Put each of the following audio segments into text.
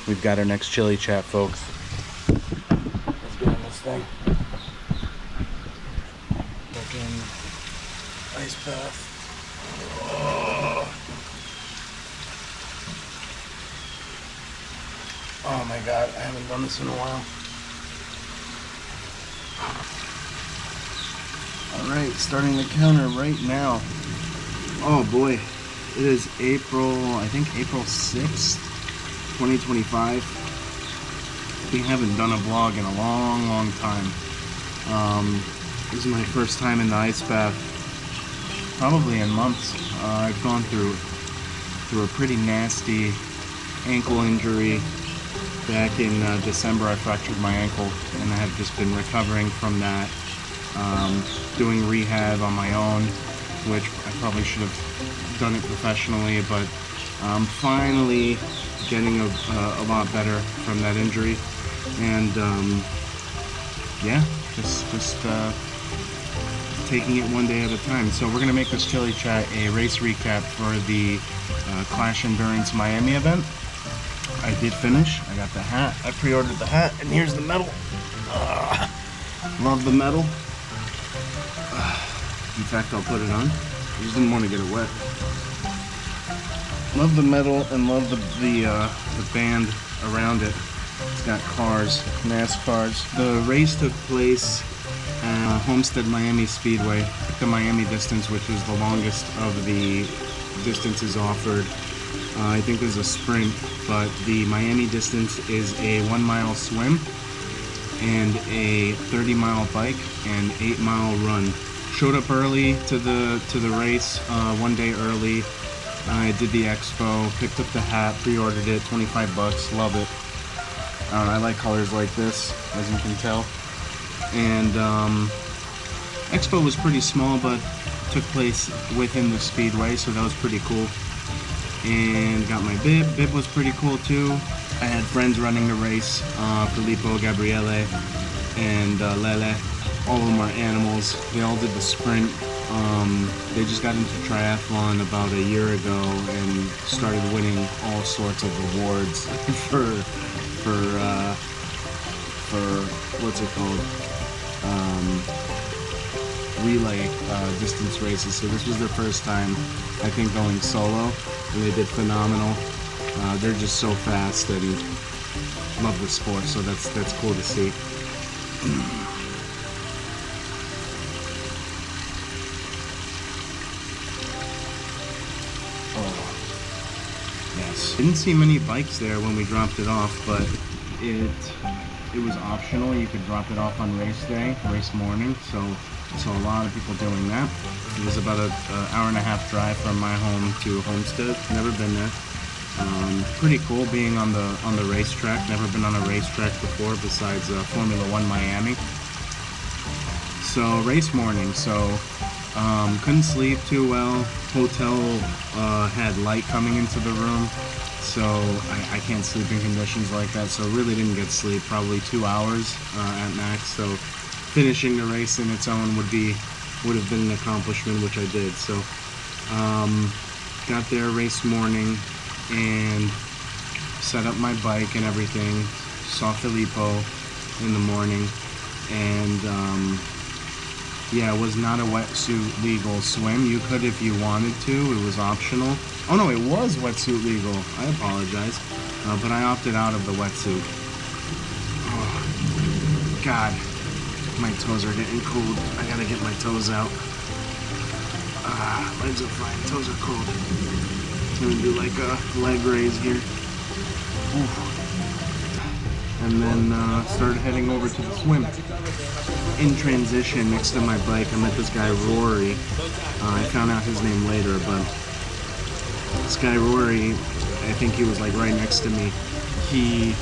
we've got our next chili chat, folks. Let's get in this thing. Looking ice bath. Oh my god, I haven't done this in a while. Alright, starting the counter right now. Oh boy, it is April 6th, 2025. We haven't done a vlog in a long time. This is my first time in the ice bath, probably in months. I've gone through a pretty nasty ankle injury. Back in December, I fractured my ankle, and I have just been recovering from that. Doing rehab on my own, which I probably should have done it professionally, but I'm finally getting a lot better from that injury, and yeah, just taking it one day at a time. So we're gonna make this chili chat a race recap for the Clash Endurance Miami event. I did finish. I got the hat. I pre-ordered the hat, and here's the medal. Love the medal. In fact, I'll put it on. I just didn't want to get it wet. Love the medal and love the band around it. It's got cars, NASCARs. The race took place at Homestead Miami Speedway. The Miami distance, which is the longest of the distances offered. I think there's a sprint, but the Miami distance is a 1 mile swim and a 30-mile bike and 8-mile run. Showed up early to the race, one day early. I did the expo, picked up the hat, pre-ordered it, 25 bucks, love it. I like colors like this, as you can tell. And expo was pretty small, but took place within the speedway, so that was pretty cool. And got my bib. Bib was pretty cool too. I had friends running the race, Filippo, Gabriele, and Lele. All of them are animals. They all did the sprint. They just got into triathlon about a year ago and started winning all sorts of awards for what's it called? Relay distance races. So this was their first time, I think, going solo, and they did phenomenal. They're just so fast and love the sport, so that's cool to see. Yes. Didn't see many bikes there when we dropped it off, but it was optional. You could drop it off on race day, race morning, so I saw a lot of people doing that. It was about an hour and a half drive from my home to Homestead. Never been there. Pretty cool being on the racetrack. Never been on a racetrack before besides Formula One Miami. So race morning. So couldn't sleep too well. Hotel had light coming into the room, so I can't sleep in conditions like that. So really didn't get sleep. Probably 2 hours at max. So finishing the race in its own would have been an accomplishment, which I did. So got there race morning and set up my bike and everything. Saw Filippo in the morning, and yeah, it was not a wetsuit legal swim. You could if you wanted to. It was optional. Oh no, it was wetsuit legal. I apologize, but I opted out of the wetsuit. Oh, God. My toes are getting cold. I gotta get my toes out. Legs are fine. Toes are cold. I'm gonna do like a leg raise here. Oof. And then started heading over to the swim. In transition, next to my bike, I met this guy Rory. I found out his name later, but this guy Rory, I think he was like right next to me. He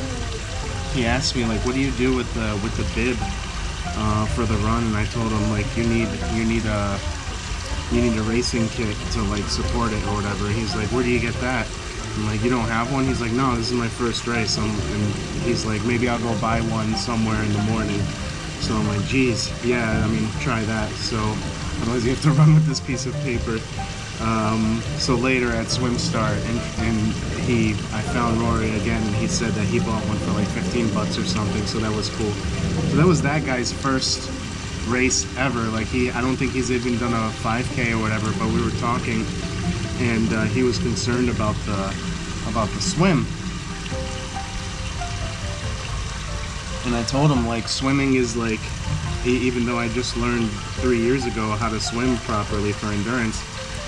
asked me like, "What do you do with the bib for the run?" And I told him like, you need a racing kit to like support it or whatever. He's like, "Where do you get that?" I'm like, "You don't have one?" He's like, "No, this is my first race." And he's like, "Maybe I'll go buy one somewhere in the morning." So I'm like, "Geez, yeah, I mean, try that." So otherwise you have to run with this piece of paper. So later at Swim Start, and I found Rory again, and he said that he bought one for like 15 bucks or something, so that was cool. So that was that guy's first race ever. Like I don't think he's even done a 5K or whatever, but we were talking, and he was concerned about the swim. And I told him, like, swimming is like, even though I just learned 3 years ago how to swim properly for endurance,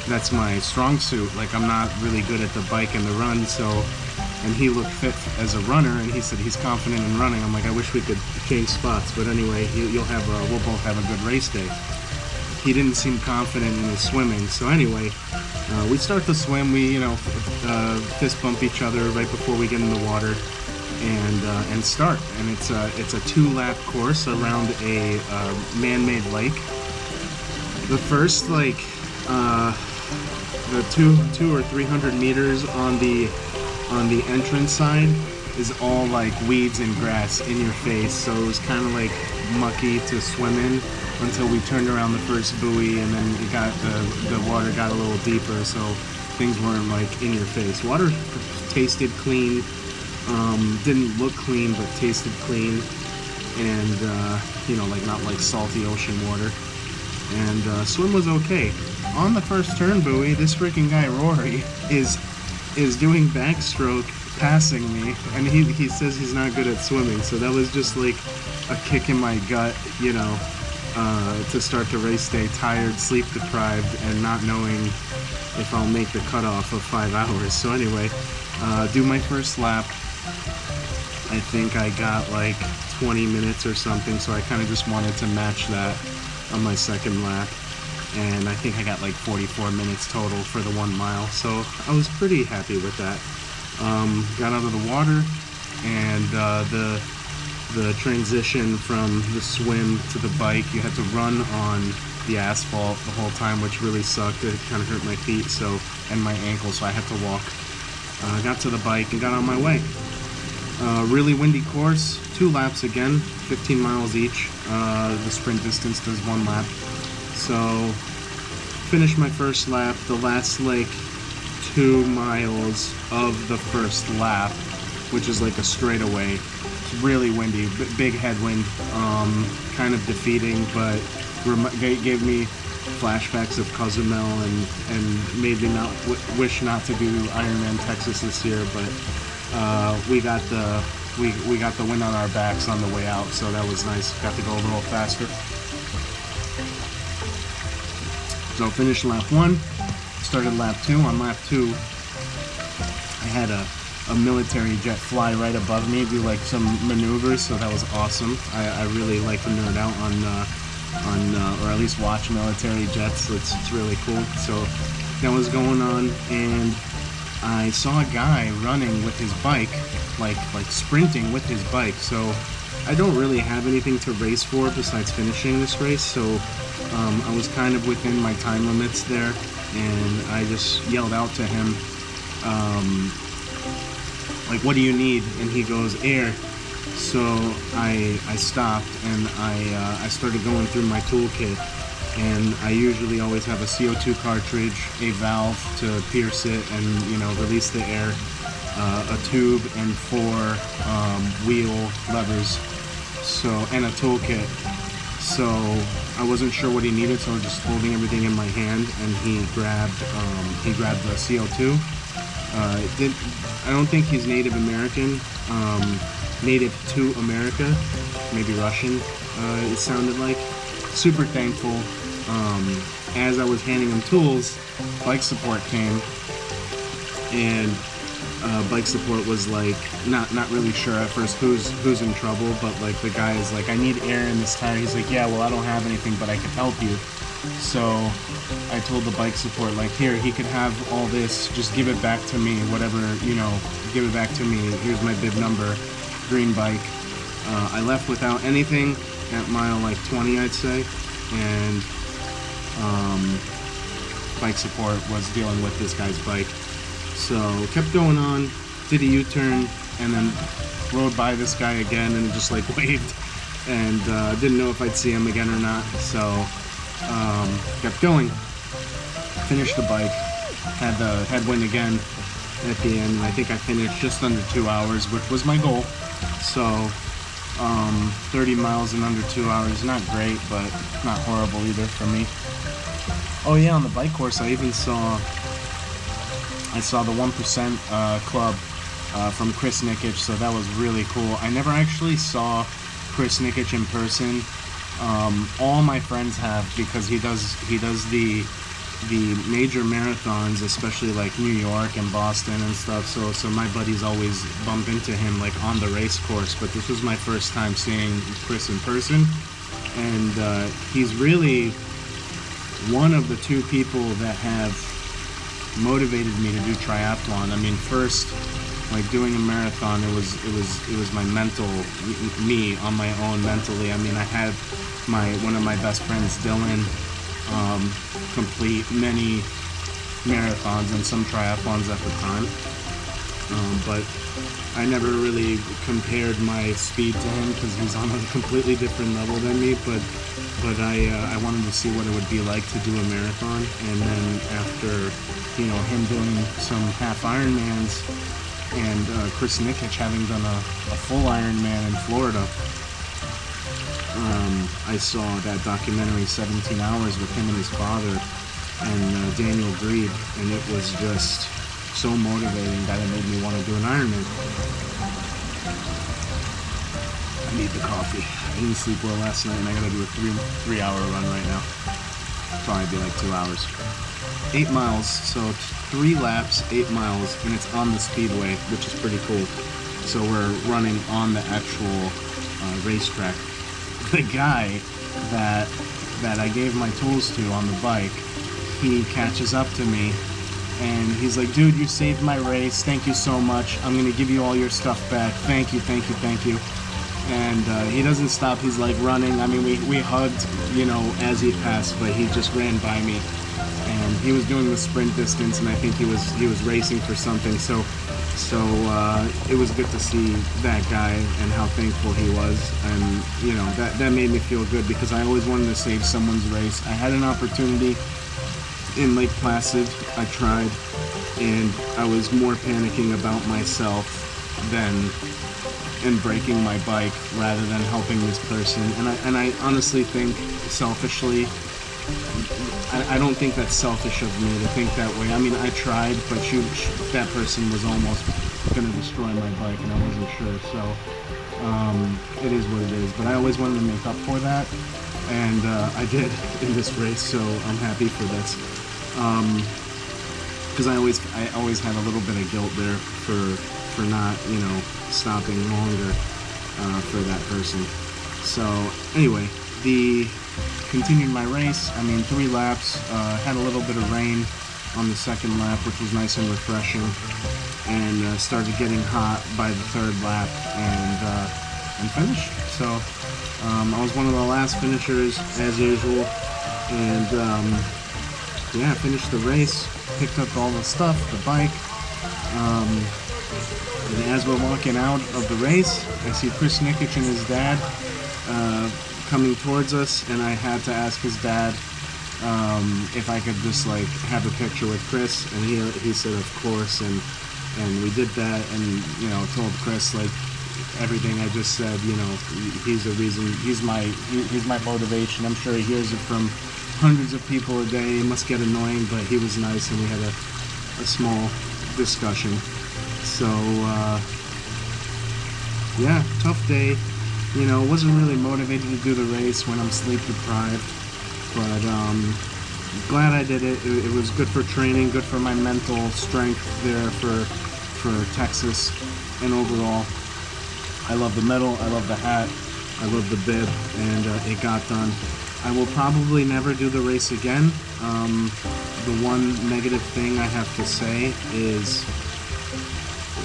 that's my strong suit. Like, I'm not really good at the bike and the run, so, and he looked fit as a runner, and he said he's confident in running. I'm like, I wish we could change spots, but anyway, we'll both have a good race day. He didn't seem confident in his swimming, so anyway, we start the swim. We, fist bump each other right before we get in the water, and start. And it's a 2-lap course around a man-made lake. The first, like, the 200 or 300 meters on the entrance side is all like weeds and grass in your face, so it was kind of like mucky to swim in until we turned around the first buoy, and then the water got a little deeper, so things weren't like in your face. Water tasted clean, didn't look clean, but tasted clean, and like not like salty ocean water. And swim was okay. On the first turn buoy, this freaking guy Rory is doing backstroke, passing me, and he says he's not good at swimming. So that was just like a kick in my gut, to start the race day, tired, sleep deprived, and not knowing if I'll make the cutoff of 5 hours. So anyway, do my first lap. I think I got like 20 minutes or something, so I kind of just wanted to match that on my second lap, and I think I got like 44 minutes total for the 1 mile, so I was pretty happy with that. Got out of the water, and the transition from the swim to the bike, you had to run on the asphalt the whole time, which really sucked. It kind of hurt my feet and my ankles, so I had to walk. Got to the bike and got on my way. Really windy course, 2 laps again, 15 miles each. The sprint distance does 1 lap. So, finished my first lap. The last like 2 miles of the first lap, which is like a straightaway. It's really windy, big headwind, kind of defeating, but gave me flashbacks of Cozumel and made me wish not to do Ironman Texas this year, but we got the win on our backs on the way out, so that was nice. Got to go a little faster. So finished lap 1, started lap 2. On lap 2, I had a military jet fly right above me, do like some maneuvers, so that was awesome. I really like to nerd out on or at least watch military jets. It's really cool. So that was going on, and I saw a guy running with his bike, like sprinting with his bike. So I don't really have anything to race for besides finishing this race, so I was kind of within my time limits there, and I just yelled out to him, like, what do you need? And he goes, air. So I stopped, and I started going through my toolkit, and I usually always have a CO2 cartridge, a valve to pierce it and release the air, a tube, and 4 wheel levers, and a toolkit. So I wasn't sure what he needed, so I was just holding everything in my hand, and he grabbed the CO2. I don't think he's Native American, native to America, maybe Russian, it sounded like. Super thankful. As I was handing him tools, bike support came, and bike support was like not really sure at first who's in trouble, but like the guy is like, I need air in this tire. He's like, yeah, well, I don't have anything, but I can help you. So I told the bike support, like, here, he could have all this, just give it back to me, whatever, give it back to me. Here's my bib number, green bike. I left without anything at mile like 20, I'd say, and bike support was dealing with this guy's bike. So kept going on, did a U-turn, and then rode by this guy again and just like waved, and didn't know if I'd see him again or not, so kept going. finished the bike, had the headwind again at the end, and I think I finished just under 2 hours, which was my goal. So 30 miles in under 2 hours, not great, but not horrible either for me. Oh yeah, on the bike course, I even saw the 1% club from Chris Nikic, so that was really cool. I never actually saw Chris Nikic in person. All my friends have, because he does the major marathons, especially like New York and Boston and stuff. So my buddies always bump into him like on the race course. But this was my first time seeing Chris in person, and he's really one of the two people that have motivated me to do triathlon. I mean, first, like doing a marathon, it was my mental, me on my own mentally. I mean, I had one of my best friends, Dylan, complete many marathons and some triathlons at the time, but I never really compared my speed to him because he's on a completely different level than me. But I wanted to see what it would be like to do a marathon, and then after him doing some half Ironmans and Chris Nikic having done a full Ironman in Florida, I saw that documentary 17 Hours with him and his father and Daniel Greed, and it was just so motivating that it made me want to do an Ironman. I need the coffee. I didn't sleep well last night, and I gotta do a three-hour run right now. Probably be like 2 hours. 8 miles, so 3 laps, 8 miles, and it's on the speedway, which is pretty cool. So we're running on the actual racetrack. The guy that I gave my tools to on the bike, he catches up to me, and he's like, "Dude, you saved my race. Thank you so much. I'm gonna give you all your stuff back. Thank you, thank you, thank you." And he doesn't stop. He's like running. I mean, we hugged, as he passed, but he just ran by me. And he was doing the sprint distance, and I think he was racing for something. So it was good to see that guy and how thankful he was, and that made me feel good, because I always wanted to save someone's race. I had an opportunity in Lake Placid. I tried, and I was more panicking about myself and breaking my bike rather than helping this person. And I honestly think, selfishly, I don't think that's selfish of me to think that way. I mean, I tried, but that person was almost going to destroy my bike, and I wasn't sure. So it is what it is. But I always wanted to make up for that, and I did in this race. So I'm happy for this, because I always had a little bit of guilt there for not stopping longer for that person. So anyway, continued my race. I mean, 3 laps, had a little bit of rain on the second lap, which was nice and refreshing, and started getting hot by the 3rd lap, and finished. So I was one of the last finishers as usual, and finished the race, picked up all the stuff, the bike, and as we're walking out of the race, I see Chris Nikic and his dad coming towards us, and I had to ask his dad if I could just have a picture with Chris, and he said of course, and we did that, and told Chris everything I just said. He's the reason, he's my motivation. I'm sure he hears it from hundreds of people a day. It must get annoying, but he was nice, and we had a small discussion. So tough day. Wasn't really motivated to do the race when I'm sleep deprived, but glad I did it. It was good for training, good for my mental strength there for Texas, and overall, I love the medal, I love the hat, I love the bib, and it got done. I will probably never do the race again. The one negative thing I have to say is,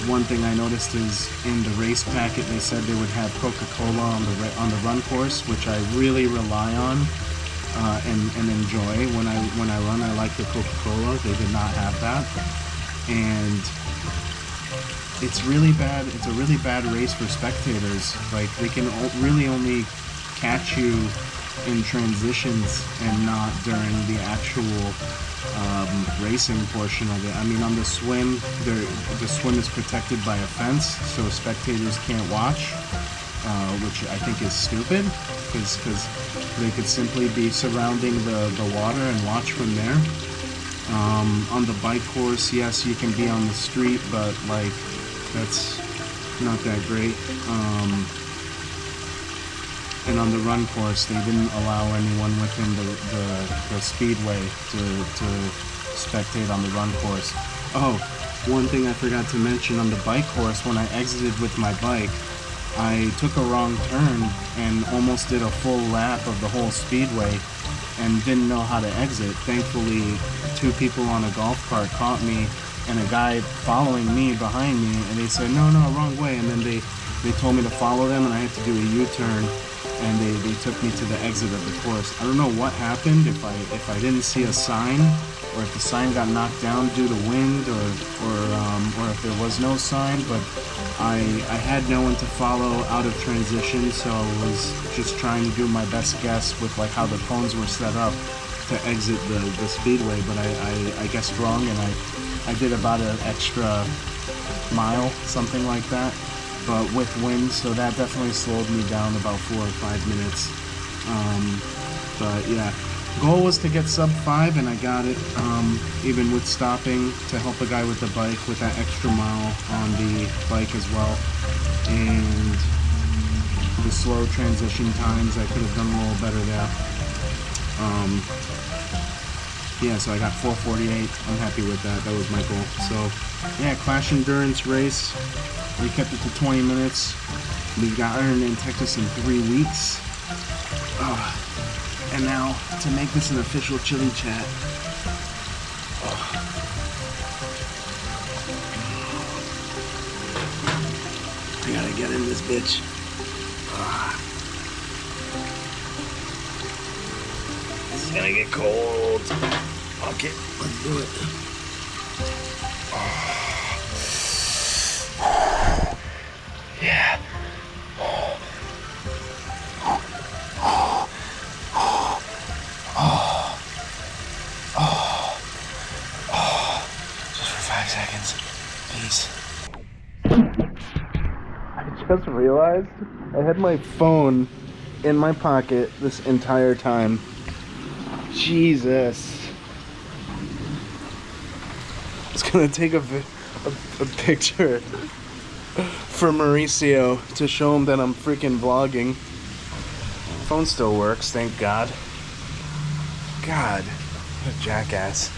one thing I noticed is in the race packet they said they would have Coca-Cola on the run course, which I really rely on and enjoy when I run. I like the Coca-Cola. They did not have that, and it's really bad. It's a really bad race for spectators. They can really only catch you in transitions and not during the actual racing portion of it. I mean, on the swim, the swim is protected by a fence, so spectators can't watch, which I think is stupid, because they could simply be surrounding the water and watch from there. On the bike course, yes, you can be on the street, but like, that's not that great. And on the run course, they didn't allow anyone within the speedway to spectate on the run course. Oh, one thing I forgot to mention on the bike course, when I exited with my bike, I took a wrong turn and almost did a full lap of the whole speedway and didn't know how to exit. Thankfully, 2 people on a golf cart caught me and a guy following me behind me, and they said, no, wrong way. And then they told me to follow them, and I had to do a U-turn, and they took me to the exit of the course. I don't know what happened, if I didn't see a sign, or if the sign got knocked down due to wind, or if there was no sign, but I had no one to follow out of transition, so I was just trying to do my best guess with like how the cones were set up to exit the speedway, but I guessed wrong, and I did about an extra mile, something like that, but with wind, so that definitely slowed me down about 4 or 5 minutes. But yeah, goal was to get sub 5, and I got it, even with stopping to help a guy with the bike with that extra mile on the bike as well. And the slow transition times, I could have done a little better there. Yeah, so I got 4:48. I'm happy with that. That was my goal. So yeah, Clash Endurance race. We kept it to 20 minutes. We got Iron in Texas in 3 weeks. And now, to make this an official Chili Chat, I gotta get in this bitch. This is gonna get cold. Okay, let's do it. Yeah. Just for 5 seconds, please. I just realized I had my phone in my pocket this entire time. Jesus. I was gonna take a picture for Mauricio to show him that I'm freaking vlogging. Phone still works, thank God. God, what a jackass.